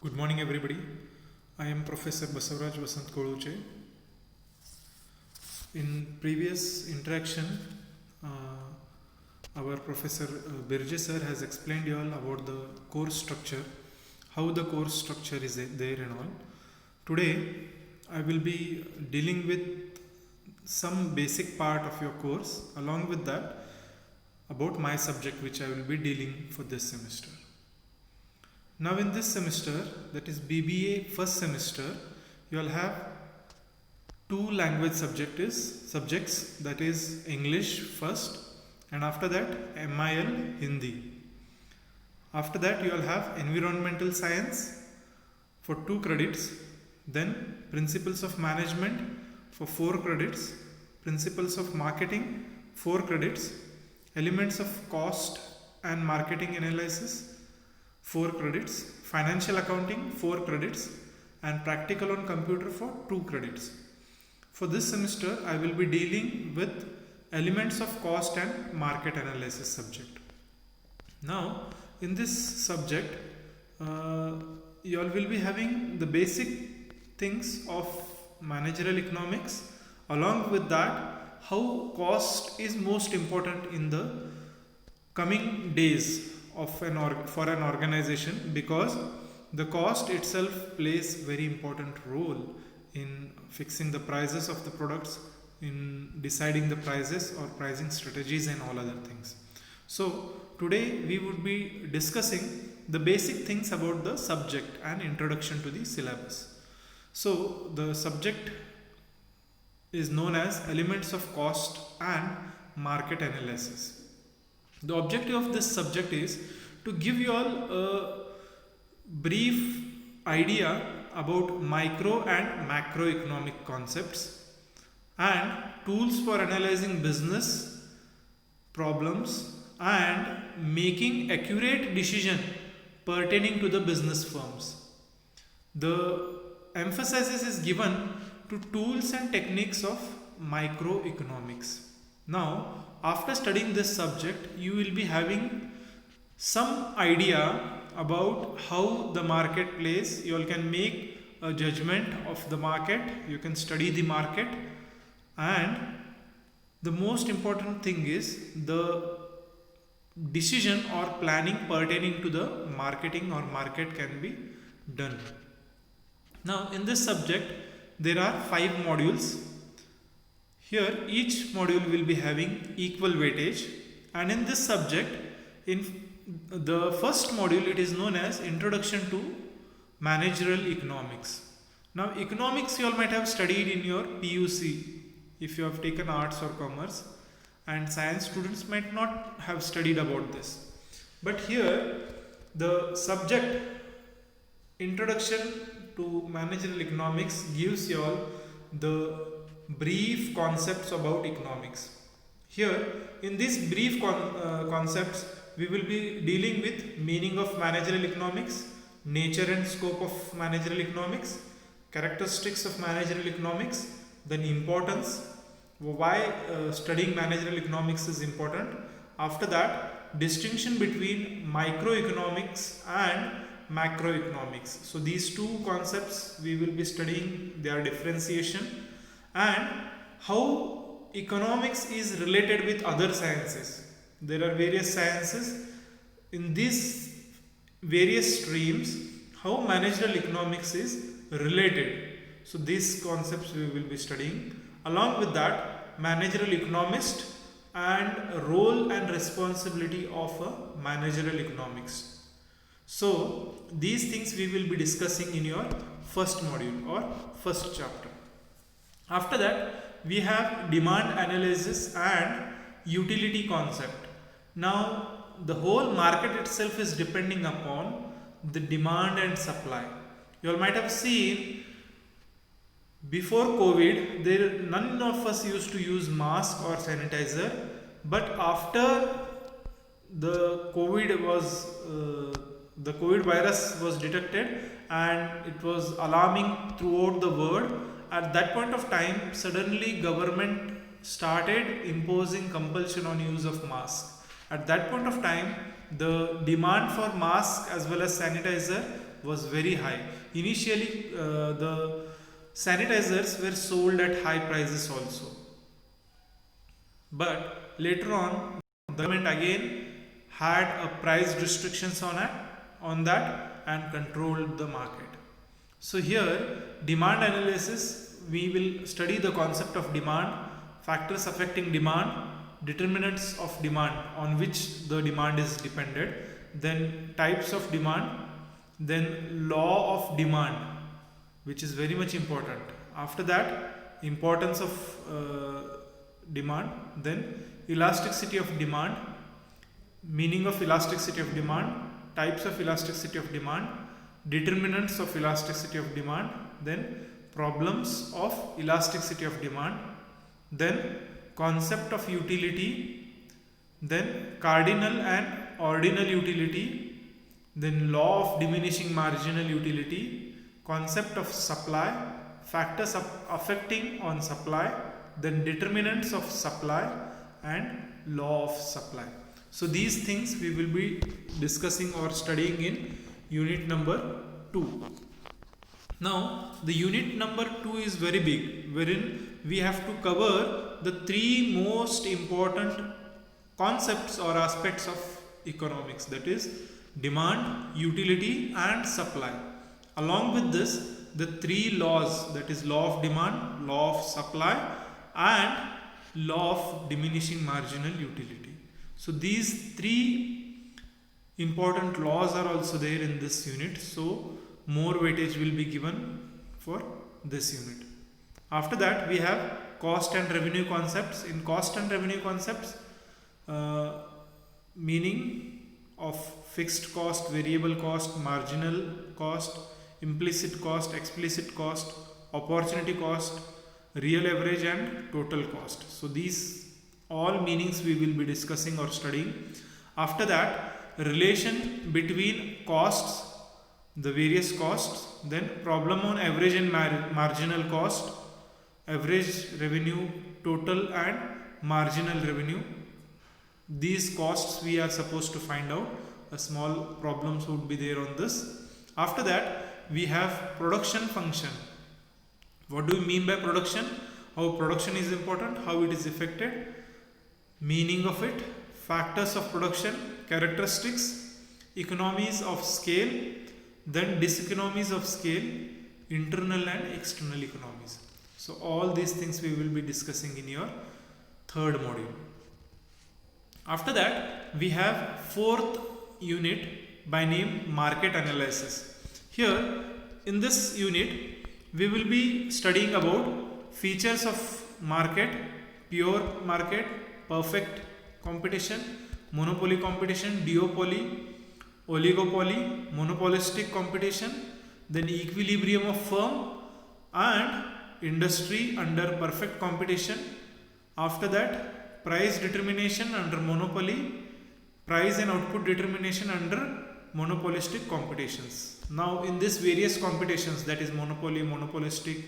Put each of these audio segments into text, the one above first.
Good morning, everybody. I am Professor Basavaraj Vasant Koluche. In previous interaction, our Professor Birje sir has explained you all about the course structure, how the course structure is there and all. Today, I will be dealing with some basic part of your course. Along with that, about my subject which I will be dealing for this semester. Now in this semester, that is BBA first semester, you will have two language subjects, that is English first, and after that MIL Hindi. After that you will have environmental science for 2 credits, then principles of management for 4 credits, principles of marketing 4 credits, elements of cost and marketing analysis 4 credits, financial accounting 4 credits, and practical on computer for 2 credits. For this semester, I will be dealing with elements of cost and market analysis subject. Now, in this subject, you all will be having the basic things of managerial economics. Along with that, how cost is most important in the coming days for an organization, because the cost itself plays very important role in fixing the prices of the products, in deciding the prices or pricing strategies and all other things. So today we would be discussing the basic things about the subject and introduction to the syllabus. So the subject is known as elements of cost and market analysis. The objective of this subject is to give you all a brief idea about micro and macroeconomic concepts and tools for analyzing business problems and making accurate decision pertaining to the business firms. The emphasis is given to tools and techniques of microeconomics. Now, after studying this subject, you will be having some idea about how the market plays. You all can make a judgment of the market, you can study the market, and the most important thing is the decision or planning pertaining to the marketing or market can be done. Now, in this subject, there are 5 modules. Here each module will be having equal weightage, and in this subject, in the first module, it is known as Introduction to Managerial Economics. Now economics you all might have studied in your PUC if you have taken arts or commerce, and science students might not have studied about this. But here the subject Introduction to Managerial Economics gives you all the brief concepts about economics. Here in these brief concepts, we will be dealing with meaning of managerial economics, nature and scope of managerial economics, characteristics of managerial economics, then importance, why studying managerial economics is important. After that, distinction between microeconomics and macroeconomics. So these two concepts we will be studying their differentiation and how economics is related with other sciences. There are various sciences. In these various streams, how managerial economics is related. So these concepts we will be studying. Along with that, managerial economist and role and responsibility of a managerial economics. So these things we will be discussing in your first module or first chapter. After that, we have demand analysis and utility concept. Now the whole market itself is depending upon the demand and supply. You all might have seen before COVID, none of us used to use mask or sanitizer, but after the COVID virus was detected and it was alarming throughout the world. At that point of time, suddenly government started imposing compulsion on use of mask. At that point of time, the demand for mask as well as sanitizer was very high. Initially, the sanitizers were sold at high prices also. But later on, the government again had a price restrictions on that and controlled the market. So here, demand analysis, we will study the concept of demand, factors affecting demand, determinants of demand on which the demand is dependent, then types of demand, then law of demand, which is very much important. After that, importance of demand, then elasticity of demand, meaning of elasticity of demand, types of elasticity of demand, determinants of elasticity of demand, then problems of elasticity of demand, then concept of utility, then cardinal and ordinal utility, then law of diminishing marginal utility, concept of supply, factors affecting on supply, then determinants of supply and law of supply. So these things we will be discussing or studying in unit number 2. Now the unit number 2 is very big, wherein we have to cover the 3 most important concepts or aspects of economics, that is demand, utility and supply. Along with this, the 3 laws, that is law of demand, law of supply and law of diminishing marginal utility. So these 3 important laws are also there in this unit, so more weightage will be given for this unit. After that, we have cost and revenue concepts. In cost and revenue concepts, meaning of fixed cost, variable cost, marginal cost, implicit cost, explicit cost, opportunity cost, real average and total cost. So these all meanings we will be discussing or studying. After that, relation between costs, the various costs, then problem on average and marginal cost, average revenue, total and marginal revenue. These costs we are supposed to find out. A small problems would be there on this. After that, we have production function. What do we mean by production? How production is important, how it is affected, meaning of it, factors of production, characteristics, economies of scale, then diseconomies of scale, internal and external economies. So all these things we will be discussing in your 3rd module. After that, we have 4th unit by name market analysis. Here in this unit, we will be studying about features of market, pure market, perfect competition, monopoly competition, duopoly, oligopoly, monopolistic competition, then equilibrium of firm and industry under perfect competition. After that, price determination under monopoly, price and output determination under monopolistic competitions. Now in this various competitions, that is monopoly, monopolistic,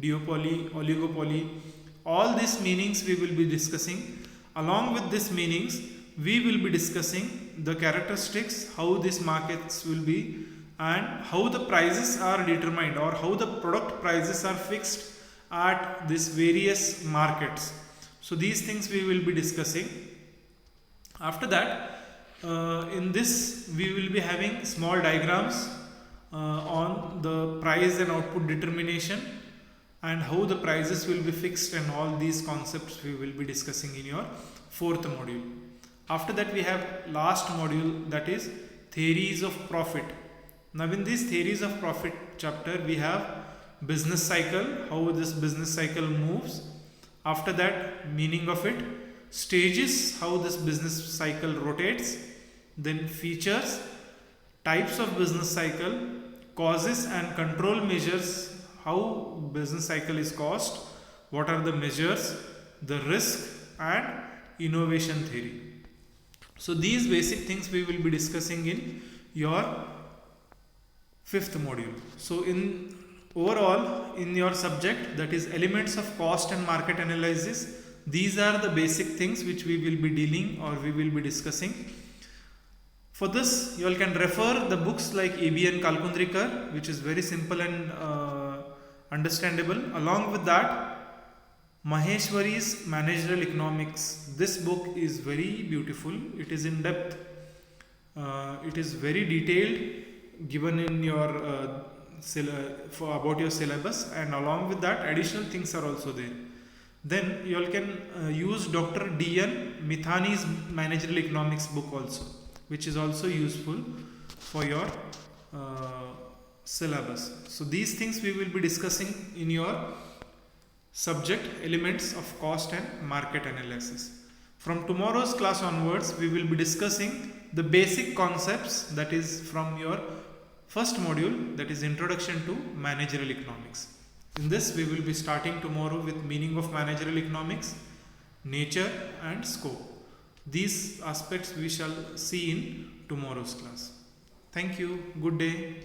duopoly, oligopoly, all these meanings we will be discussing. Along with these meanings, we will be discussing the characteristics, how these markets will be and how the prices are determined or how the product prices are fixed at these various markets. So these things we will be discussing. After that, in this we will be having small diagrams on the price and output determination and how the prices will be fixed, and all these concepts we will be discussing in your 4th module. After that, we have last module, that is theories of profit. Now in this theories of profit chapter, we have business cycle, how this business cycle moves. After that, meaning of it, stages, how this business cycle rotates, then features, types of business cycle, causes and control measures, how business cycle is caused, what are the measures, the risk and innovation theory. So these basic things we will be discussing in your 5th module. So in overall, in your subject, that is elements of cost and market analysis, these are the basic things which we will be dealing or we will be discussing. For this, you all can refer the books like EBN Kalkundrikar, which is very simple and understandable. Along with that, Maheshwari's Managerial Economics. This book is very beautiful. It is in depth. It is very detailed, given in your about your syllabus, and along with that, additional things are also there. Then you all can use Dr. D.N. Mithani's Managerial Economics book also, which is also useful for your syllabus. So these things we will be discussing in your subject elements of cost and market analysis. From tomorrow's class onwards, we will be discussing the basic concepts, that is from your first module, that is Introduction to Managerial Economics. In this, we will be starting tomorrow with meaning of managerial economics, nature and scope. These aspects we shall see in tomorrow's class. Thank you. Good day.